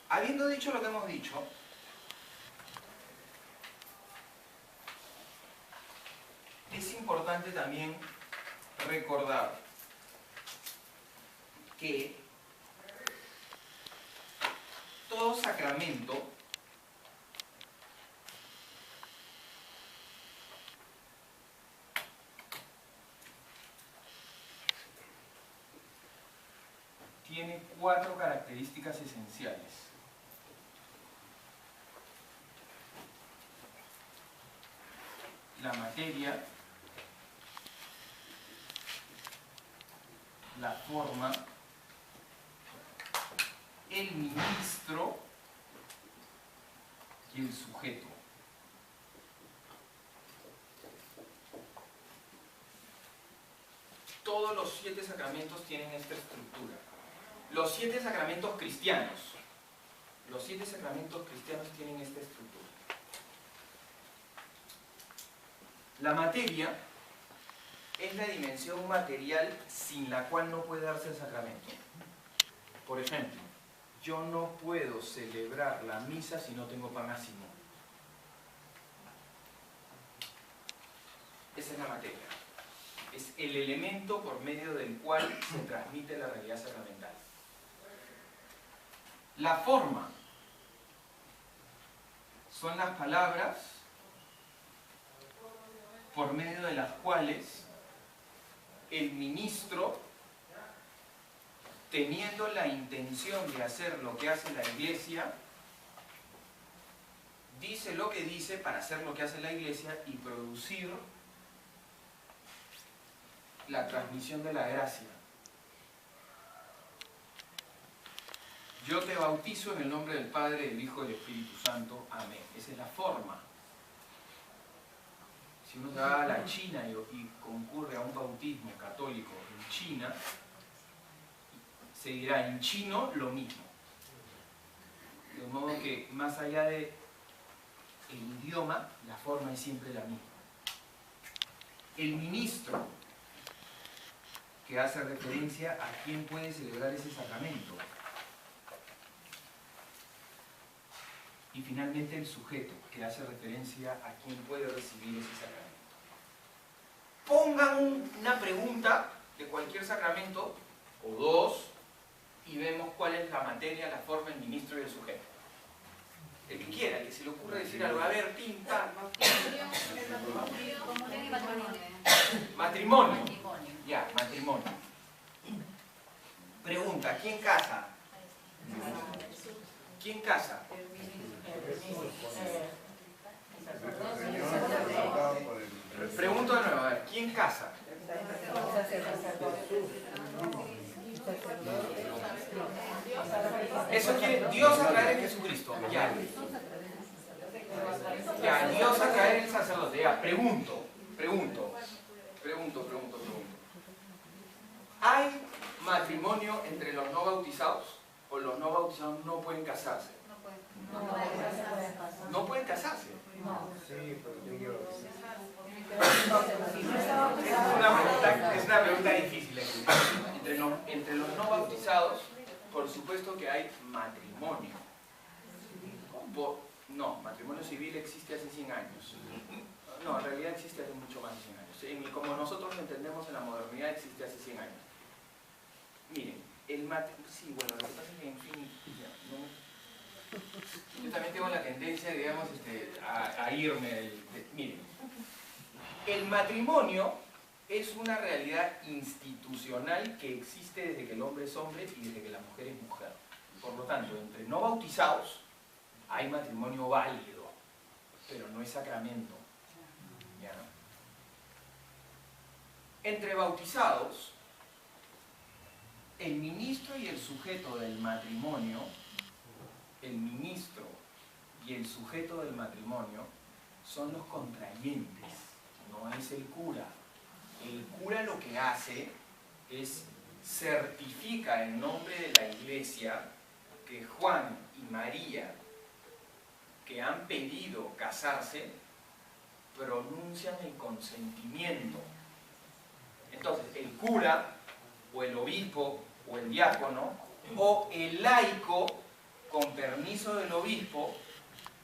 Habiendo dicho lo que hemos dicho, es importante también recordar que todo sacramento tiene 4 características esenciales. La materia, la forma, el ministro y el sujeto. Todos los 7 sacramentos tienen esta estructura. Los 7 sacramentos cristianos. Los 7 sacramentos cristianos tienen esta estructura. La materia es la dimensión material sin la cual no puede darse el sacramento. Por ejemplo, yo no puedo celebrar la misa si no tengo pan ácimo. Esa es la materia. Es el elemento por medio del cual se transmite la realidad sacramental. La forma son las palabras por medio de las cuales el ministro, teniendo la intención de hacer lo que hace la Iglesia, dice lo que dice para hacer lo que hace la Iglesia y producir la transmisión de la gracia. Yo te bautizo en el nombre del Padre, del Hijo y del Espíritu Santo. Amén. Esa es la forma. Si uno se va a la China y concurre a un bautismo católico en China, se dirá en chino lo mismo. De modo que más allá del idioma, la forma es siempre la misma. El ministro, que hace referencia a quién puede celebrar ese sacramento. Y finalmente el sujeto, que hace referencia a quién puede recibir ese sacramento. Pongan una pregunta de cualquier sacramento, o dos, y vemos cuál es la materia, la forma, el ministro y el sujeto. El que quiera, el que se le ocurra decir algo. A ver, pim, pam. Matrimonio. Ya, matrimonio. Pregunta, ¿quién casa? ¿Quién casa? Pregunto de nuevo, a ver, ¿quién casa? Eso quiere Dios a través de Jesucristo. Ya. Ya, Dios a través del sacerdote. Ya, pregunto. ¿Hay matrimonio entre los no bautizados? ¿O los no bautizados no pueden casarse? ¿No pueden casarse? Es una pregunta difícil. Entre los no bautizados, por supuesto que hay matrimonio. No, matrimonio civil existe hace 100 años. No, en realidad existe hace mucho más de 100 años. Como nosotros lo entendemos en la modernidad, existe hace 100 años. Miren, el matrimonio... Sí, bueno, lo que pasa es que, en fin, yo también tengo la tendencia, digamos, a irme miren, el matrimonio es una realidad institucional que existe desde que el hombre es hombre y desde que la mujer es mujer. Por lo tanto, entre no bautizados hay matrimonio válido, pero no es sacramento. ¿Ya? Entre bautizados, el ministro y el sujeto del matrimonio, el ministro y el sujeto del matrimonio son los contrayentes, no es el cura. El cura lo que hace es certifica en nombre de la Iglesia que Juan y María, que han pedido casarse, pronuncian el consentimiento. Entonces, el cura, o el obispo, o el diácono, o el laico, con permiso del obispo,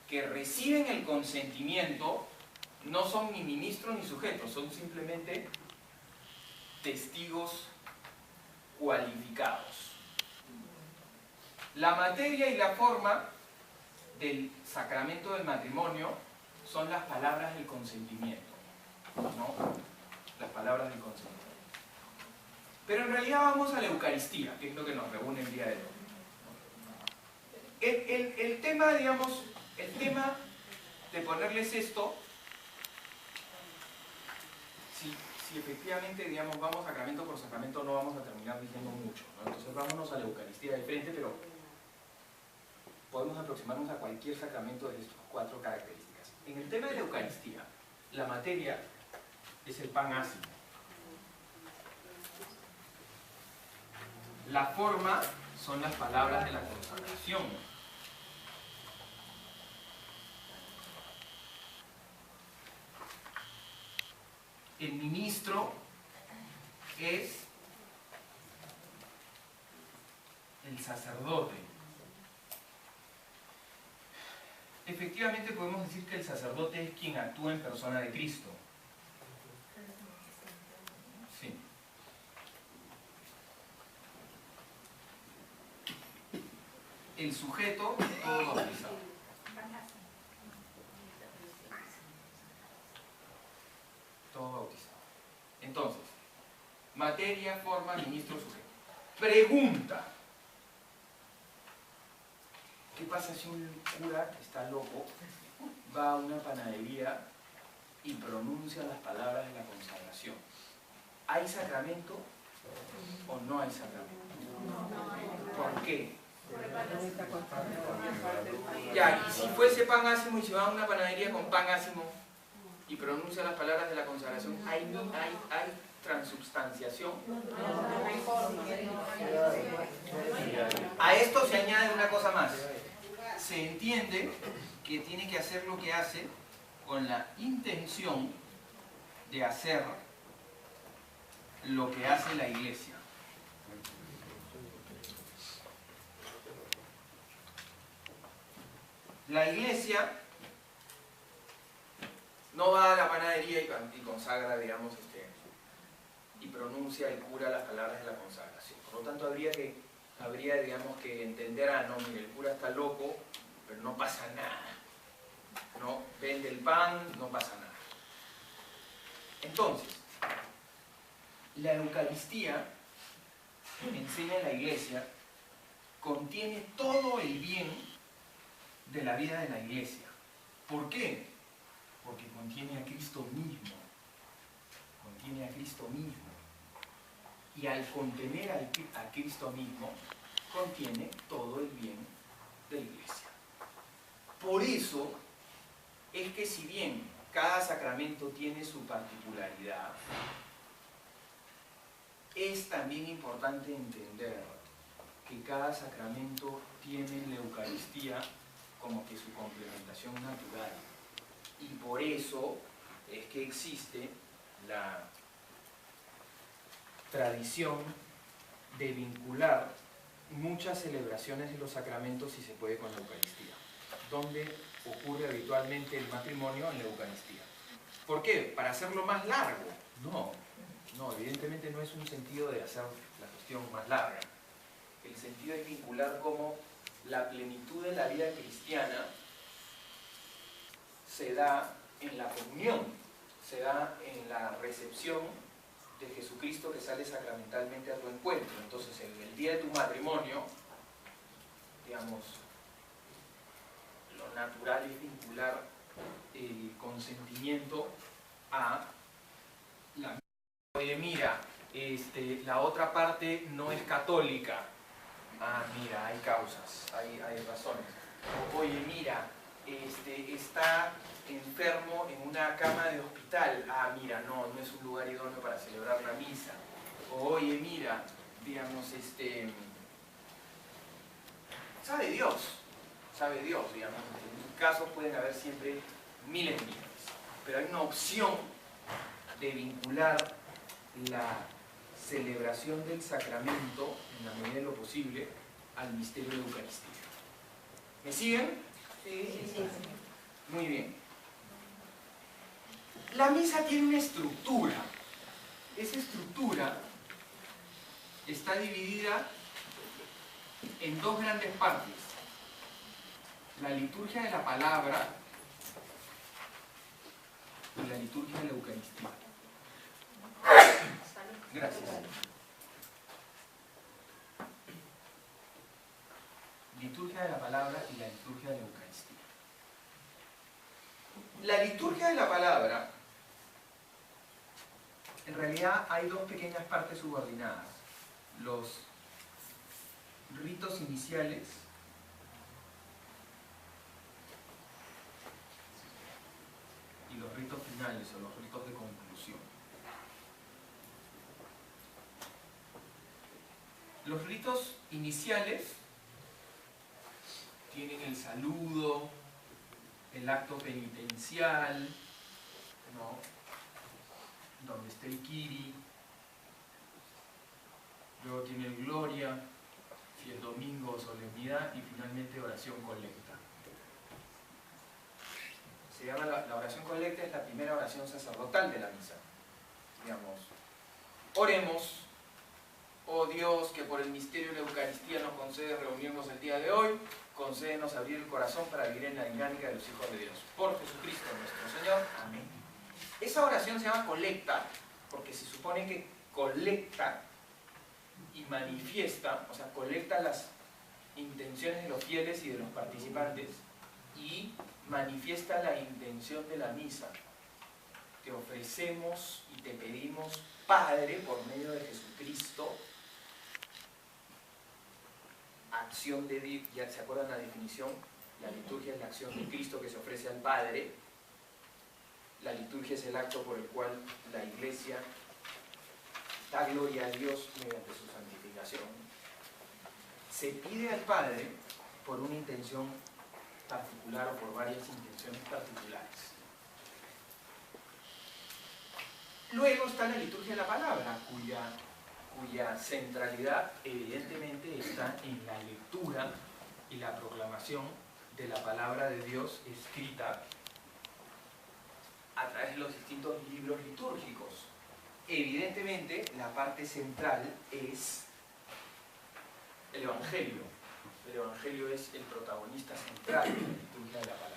que reciben el consentimiento, no son ni ministros ni sujetos, son simplemente testigos cualificados. La materia y la forma del sacramento del matrimonio son las palabras del consentimiento, ¿no? Las palabras del consentimiento. Pero en realidad vamos a la Eucaristía, que es lo que nos reúne el día de hoy. El tema, digamos, el tema de ponerles esto, si efectivamente, digamos, vamos sacramento por sacramento, no vamos a terminar diciendo mucho, ¿no? Entonces vámonos a la Eucaristía de frente, pero podemos aproximarnos a cualquier sacramento de estas 4 características. En el tema de la Eucaristía, la materia es el pan ácimo. La forma son las palabras de la consagración. El ministro es el sacerdote. Efectivamente podemos decir que el sacerdote es quien actúa en persona de Cristo. Sí. El sujeto, todo bautizado. Todo bautizado. Entonces, materia, forma, ministro, sujeto. Pregunta. ¿Qué pasa si un cura que está loco va a una panadería y pronuncia las palabras de la consagración? ¿Hay sacramento o no hay sacramento? ¿Por qué? Ya, y si fuese pan ácimo y se va a una panadería con pan ácimo y pronuncia las palabras de la consagración, ¿hay transubstanciación? A esto se añade una cosa más. Se entiende que tiene que hacer lo que hace con la intención de hacer lo que hace la Iglesia. La Iglesia no va a la panadería y consagra, digamos, y pronuncia el cura las palabras de la consagración. Por lo tanto, habría, digamos, que entender, no, mire, el cura está loco, pero no pasa nada. No vende el pan, no pasa nada. Entonces, la Eucaristía, enseña la Iglesia, contiene todo el bien de la vida de la Iglesia. ¿Por qué? Porque contiene a Cristo mismo. Contiene a Cristo mismo. Y al contener a Cristo mismo, contiene todo el bien de la Iglesia. Por eso es que si bien cada sacramento tiene su particularidad, es también importante entender que cada sacramento tiene la Eucaristía como que su complementación natural. Y por eso es que existe la tradición de vincular muchas celebraciones de los sacramentos, si se puede, con la Eucaristía. ¿Dónde ocurre habitualmente el matrimonio? En la Eucaristía. ¿Por qué? ¿Para hacerlo más largo? No, evidentemente no es un sentido de hacer la cuestión más larga. El sentido es vincular cómo la plenitud de la vida cristiana se da en la comunión, se da en la recepción de Jesucristo que sale sacramentalmente a tu encuentro. Entonces, en el día de tu matrimonio, digamos, lo natural es vincular el consentimiento a la... Oye, mira, la otra parte no es católica. Ah, mira, hay causas, hay razones. Oye, mira, está enfermo en una cama de hospital. Ah, mira, no es un lugar idóneo para celebrar la misa. Oye, mira, digamos, sabe Dios, digamos. En casos pueden haber siempre miles de millones. Pero hay una opción de vincular la celebración del sacramento, en la medida de lo posible, al misterio de la Eucaristía. ¿Me siguen? Sí, sí. Muy bien. La misa tiene una estructura. Esa estructura está dividida en dos grandes partes. La liturgia de la palabra y la liturgia de la Eucaristía. Gracias. Liturgia de la palabra y la liturgia de la Eucaristía. La liturgia de la palabra, en realidad hay dos pequeñas partes subordinadas. Los ritos iniciales y los ritos finales o los ritos de conclusión. Los ritos iniciales tienen el saludo, el acto penitencial, ¿no? Donde está el Kyrie, luego tiene el Gloria, si es domingo, solemnidad, y finalmente oración colecta. Se llama la oración colecta, es la primera oración sacerdotal de la misa. Digamos, oremos, oh Dios, que por el misterio de la Eucaristía nos concede reunirnos el día de hoy, concédenos abrir el corazón para vivir en la dinámica de los hijos de Dios. Por Jesucristo nuestro Señor. Amén. Esa oración se llama colecta, porque se supone que colecta y manifiesta, o sea, colecta las intenciones de los fieles y de los participantes y manifiesta la intención de la misa. Te ofrecemos y te pedimos, Padre, por medio de Jesucristo, acción de Dios. ¿Ya se acuerdan la definición? La liturgia es la acción de Cristo que se ofrece al Padre. La liturgia es el acto por el cual la Iglesia da gloria a Dios mediante su santificación. Se pide al Padre por una intención particular o por varias intenciones particulares. Luego está la liturgia de la palabra, cuya centralidad evidentemente está en la lectura y la proclamación de la palabra de Dios escrita a través de los distintos libros litúrgicos. Evidentemente, la parte central es el Evangelio. El Evangelio es el protagonista central de la liturgia de la palabra.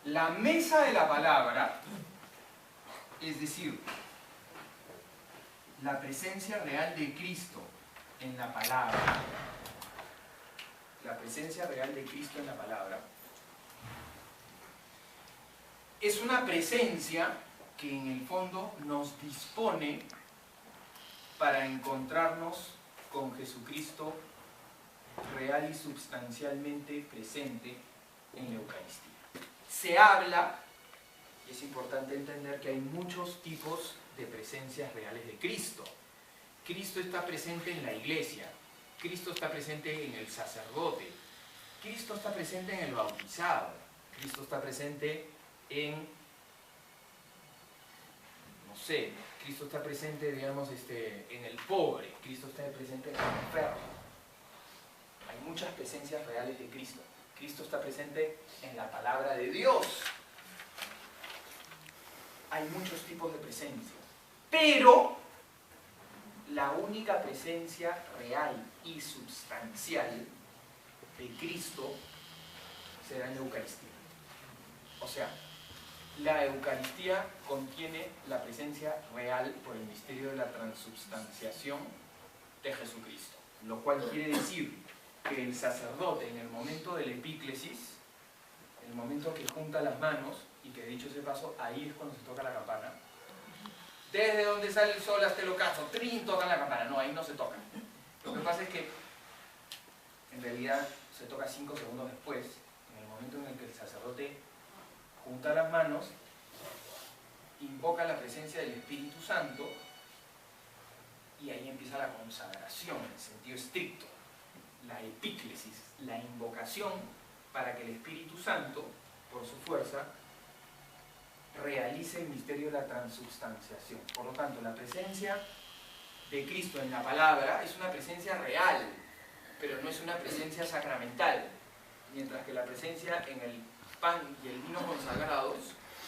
La mesa de la palabra, es decir, la presencia real de Cristo en la palabra, la presencia real de Cristo en la palabra, es una presencia que en el fondo nos dispone para encontrarnos con Jesucristo real y substancialmente presente en la Eucaristía. Se habla, y es importante entender que hay muchos tipos de presencias reales de Cristo. Cristo está presente en la iglesia, Cristo está presente en el sacerdote, Cristo está presente en el bautizado, Cristo está presente en, no sé, Cristo está presente, digamos, en el pobre, Cristo está presente en el enfermo. Hay muchas presencias reales de Cristo. Cristo está presente en la palabra de Dios. Hay muchos tipos de presencias. Pero la única presencia real y substancial de Cristo será en la Eucaristía. O sea, la Eucaristía contiene la presencia real por el misterio de la transubstanciación de Jesucristo. Lo cual quiere decir que el sacerdote en el momento del epíclesis, en el momento que junta las manos, y que dicho ese paso, ahí es cuando se toca la campana, desde donde sale el sol hasta el ocaso, trin, tocan la campana. No, ahí no se toca. Lo que pasa es que en realidad se toca 5 segundos después, en el momento en el que el sacerdote junta las manos, invoca la presencia del Espíritu Santo y ahí empieza la consagración en sentido estricto, la epíclesis, la invocación para que el Espíritu Santo, por su fuerza, realice el misterio de la transubstanciación. Por lo tanto, la presencia de Cristo en la palabra es una presencia real, pero no es una presencia sacramental. mientras que la presencia en el pan y el vino consagrados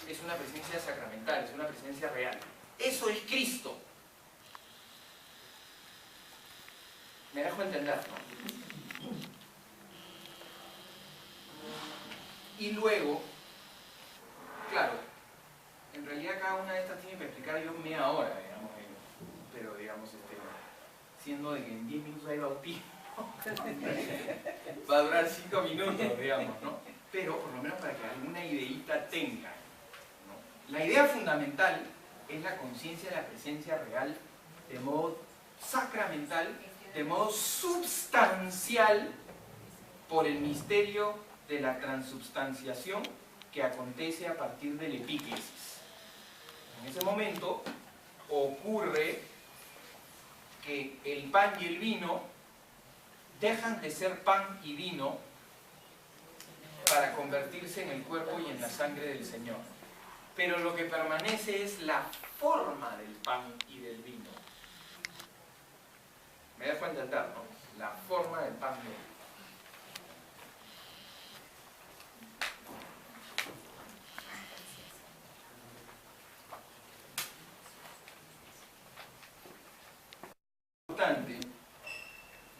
es una presencia sacramental, es una presencia real. Eso es Cristo. ¿Me dejo entender? Y luego, claro, en realidad cada una de estas tiene que explicar yo media hora, digamos, pero digamos, siendo de que en 10 minutos hay bautismo, va a durar 5 minutos, digamos, ¿no? Pero por lo menos para que alguna ideita tenga, ¿no? La idea fundamental es la conciencia de la presencia real de modo sacramental, de modo substancial, por el misterio de la transubstanciación que acontece a partir del epíclesis. En ese momento ocurre que el pan y el vino dejan de ser pan y vino para convertirse en el cuerpo y en la sangre del Señor. Pero lo que permanece es la forma del pan y del vino. ¿Me dejo entender, no? La forma del pan y del vino. Importante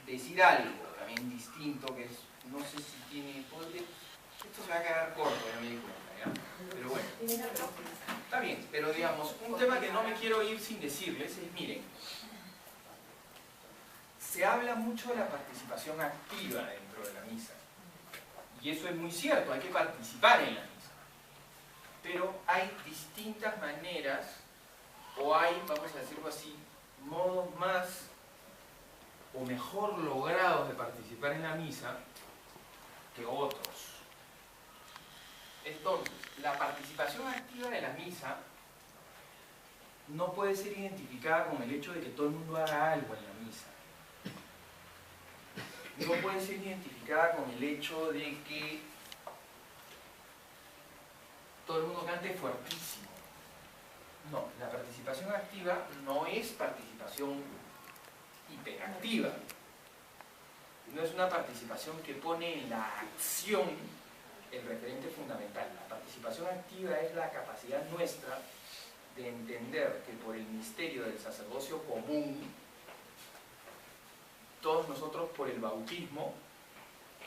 decir algo también distinto, que es, no sé si tiene, esto se va a quedar corto, ya me di cuenta, ¿ya? Pero bueno, está bien, pero digamos, un tema que no me quiero ir sin decirles es, miren, se habla mucho de la participación activa dentro de la misa, y eso es muy cierto, hay que participar en la misa, pero hay distintas maneras, o hay, vamos a decirlo así, modos más o mejor logrados de participar en la misa que otros. Entonces, la participación activa de la misa no puede ser identificada con el hecho de que todo el mundo haga algo en la misa. No puede ser identificada con el hecho de que todo el mundo cante fuertísimo. No, la participación activa no es participación hiperactiva. No es una participación que pone en la acción el referente fundamental. La participación activa es la capacidad nuestra de entender que por el misterio del sacerdocio común, todos nosotros por el bautismo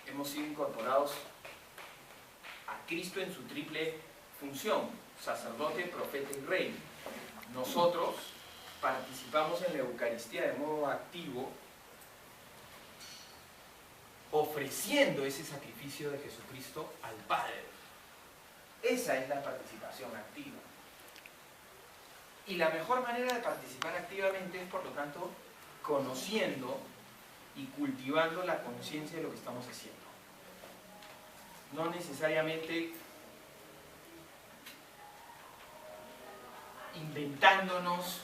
hemos sido incorporados a Cristo en su triple función, sacerdote, profeta y rey. Nosotros participamos en la Eucaristía de modo activo, ofreciendo ese sacrificio de Jesucristo al Padre. Esa es la participación activa. Y la mejor manera de participar activamente es, por lo tanto, conociendo y cultivando la conciencia de lo que estamos haciendo. No necesariamente inventándonos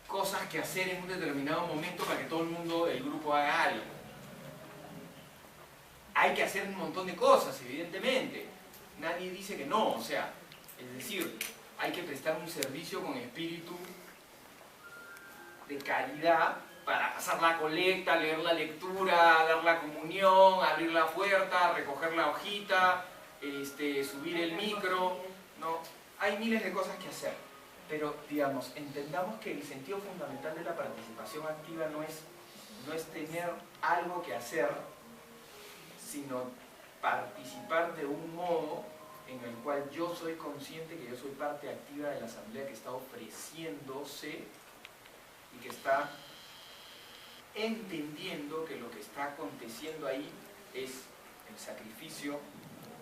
cosas que hacer en un determinado momento para que todo el mundo del grupo haga algo. Hay que hacer un montón de cosas, evidentemente. Nadie dice que no, o sea, es decir, hay que prestar un servicio con espíritu de caridad para pasar la colecta, leer la lectura, dar la comunión, abrir la puerta, recoger la hojita, subir el micro, ¿no? Hay miles de cosas que hacer, pero digamos, entendamos que el sentido fundamental de la participación activa no es tener algo que hacer, sino participar de un modo en el cual yo soy consciente que yo soy parte activa de la asamblea que está ofreciéndose y que está entendiendo que lo que está aconteciendo ahí es el sacrificio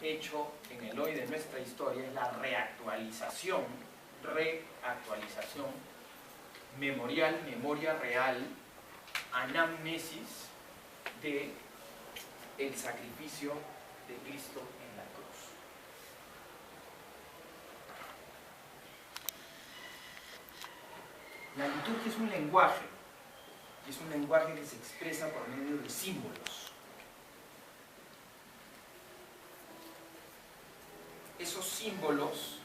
hecho en el hoy de nuestra historia, es la reactualización memorial, memoria real, anamnesis de el sacrificio de Cristo en la cruz. La liturgia es un lenguaje, y es un lenguaje que se expresa por medio de símbolos. Esos símbolos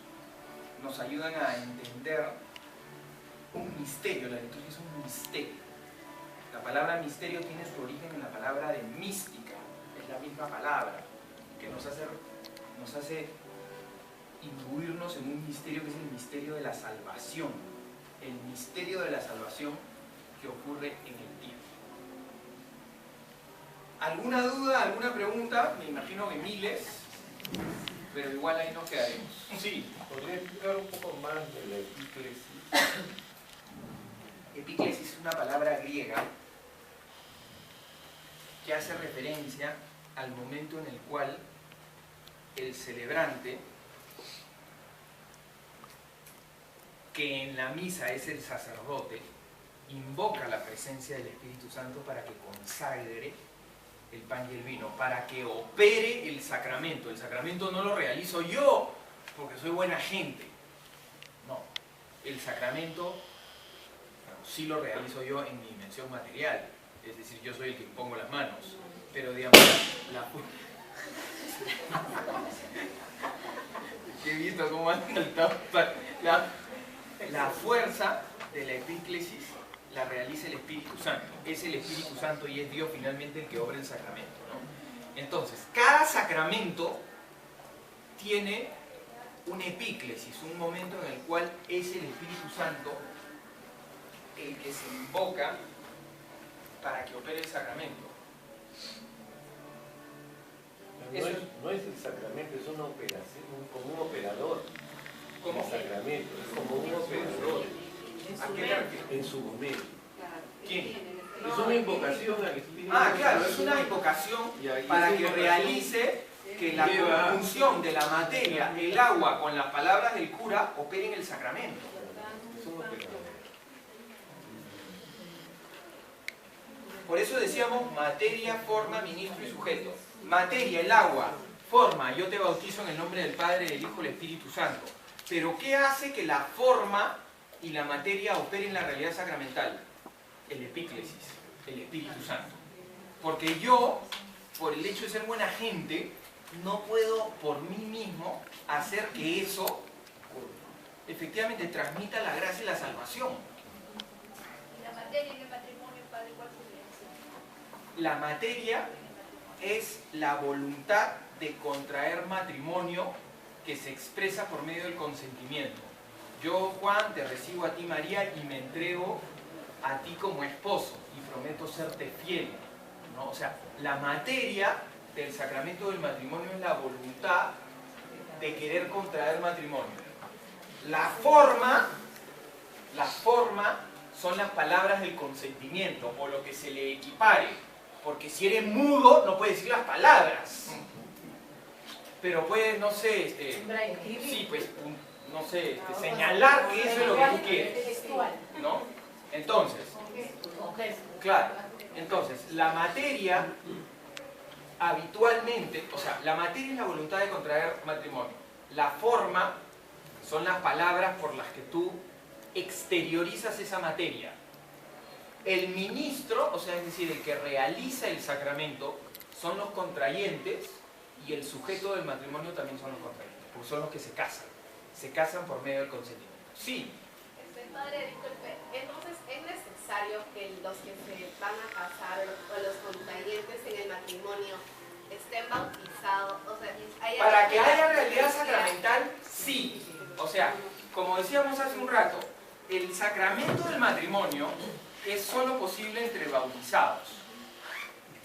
nos ayudan a entender un misterio. La liturgia es un misterio. La palabra misterio tiene su origen en la palabra de mística, es la misma misma palabra, que nos hace imbuirnos en un misterio que es el misterio de la salvación. El misterio de la salvación que ocurre en el tiempo. ¿Alguna duda, alguna pregunta? Me imagino que miles, pero igual ahí nos quedaremos. Sí. ¿Podría explicar un poco más de la epíclesis? Epíclesis es una palabra griega que hace referencia al momento en el cual el celebrante, que en la misa es el sacerdote, invoca la presencia del Espíritu Santo para que consagre el pan y el vino, para que opere el sacramento. El sacramento no lo realizo yo porque soy buena gente. No, el sacramento sí lo realizo yo en mi dimensión material. Es decir, yo soy el que impongo las manos. Pero digamos, he visto cómo han saltado. La fuerza de la epíclesis la realiza el Espíritu Santo. Es el Espíritu Santo y es Dios finalmente el que obra el sacramento, ¿no? Entonces, cada sacramento tiene una epíclesis, un momento en el cual es el Espíritu Santo el que se invoca para que opere el sacramento. No es el sacramento, es una operación, como un operador. ¿Cómo? El sacramento, es como un operador. ¿A qué te refieres? En su momento. ¿Quién? Es una invocación al Espíritu. Ah, claro, es una invocación para que realice que la conjunción de la materia, el agua, con las palabras del cura, opere en el sacramento. Es un operador. Por eso decíamos materia, forma, ministro y sujeto. Materia, el agua. Forma, yo te bautizo en el nombre del Padre, del Hijo y del Espíritu Santo. Pero ¿qué hace que la forma y la materia operen en la realidad sacramental? El epíclesis, el Espíritu Santo. Porque yo, por el hecho de ser buena gente, no puedo por mí mismo hacer que eso efectivamente transmita la gracia y la salvación. ¿Y la materia y el matrimonio, padre, cuál sería? La materia es la voluntad de contraer matrimonio que se expresa por medio del consentimiento. Yo, Juan, te recibo a ti, María, y me entrego a ti como esposo y prometo serte fiel, ¿no? O sea, la materia del sacramento del matrimonio es la voluntad de querer contraer matrimonio. La forma son las palabras del consentimiento o lo que se le equipare, porque si eres mudo no puedes decir las palabras, pero puedes, no sé, sí, pues, no sé, señalar que eso es lo que tú quieres, ¿no? Entonces, claro, entonces, la materia habitualmente, o sea, la materia es la voluntad de contraer matrimonio. La forma son las palabras por las que tú exteriorizas esa materia. El ministro, o sea, es decir, el que realiza el sacramento, son los contrayentes, y el sujeto del matrimonio también son los contrayentes, porque son los que se casan por medio del consentimiento. Sí. Padre, disculpe, entonces es necesario que los que se van a casar o los contrayentes en el matrimonio estén bautizados, o sea, para que haya realidad sacramental, sí. O sea, como decíamos hace un rato, el sacramento del matrimonio es solo posible entre bautizados.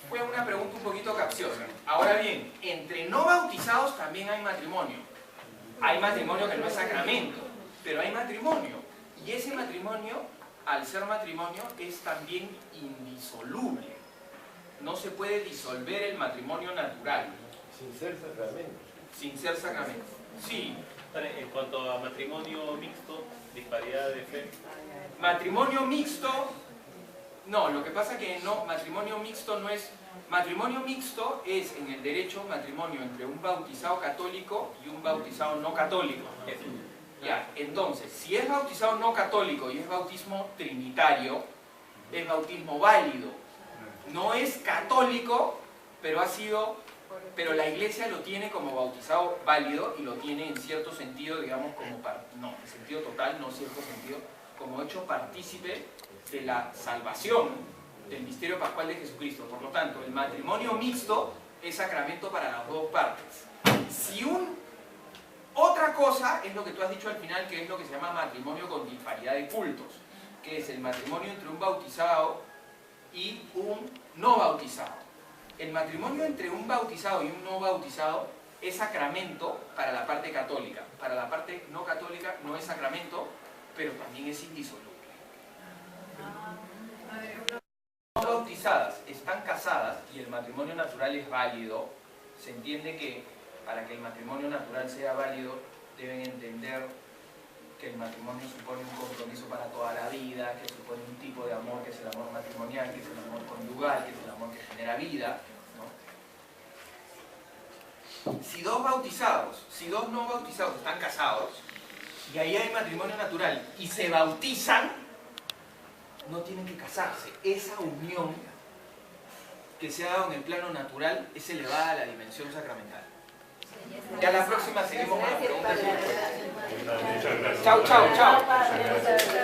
Fue una pregunta un poquito capciosa. Ahora bien, entre no bautizados también hay matrimonio. Hay matrimonio que no es sacramento, pero hay matrimonio. Y ese matrimonio, al ser matrimonio, es también indisoluble. No se puede disolver el matrimonio natural. Sin ser sacramento. Sin ser sacramento. Sí. En cuanto a matrimonio mixto, disparidad de fe. Matrimonio mixto, no, lo que pasa es que no, matrimonio mixto es en el derecho matrimonio entre un bautizado católico y un bautizado no católico. Ya, entonces, si es bautizado no católico y es bautismo trinitario, es bautismo válido. No es católico, pero la Iglesia lo tiene como bautizado válido y lo tiene en cierto sentido, digamos, no, en sentido total, no en cierto sentido, como hecho partícipe de la salvación del misterio pascual de Jesucristo. Por lo tanto, el matrimonio mixto es sacramento para las dos partes. Otra cosa es lo que tú has dicho al final, que es lo que se llama matrimonio con disparidad de cultos, que es el matrimonio entre un bautizado y un no bautizado. El matrimonio entre un bautizado y un no bautizado es sacramento para la parte católica. Para la parte no católica no es sacramento, pero también es indisoluble. No bautizadas están casadas y el matrimonio natural es válido. Se entiende que para que el matrimonio natural sea válido deben entender que el matrimonio supone un compromiso para toda la vida, que supone un tipo de amor que es el amor matrimonial, que es el amor conyugal, que es el amor que genera vida, ¿no? Si dos no bautizados están casados y ahí hay matrimonio natural y se bautizan, no tienen que casarse. Esa unión que se ha dado en el plano natural es elevada a la dimensión sacramental. Ya la próxima seguimos con las preguntas y respuestas. Chao, chao, chao.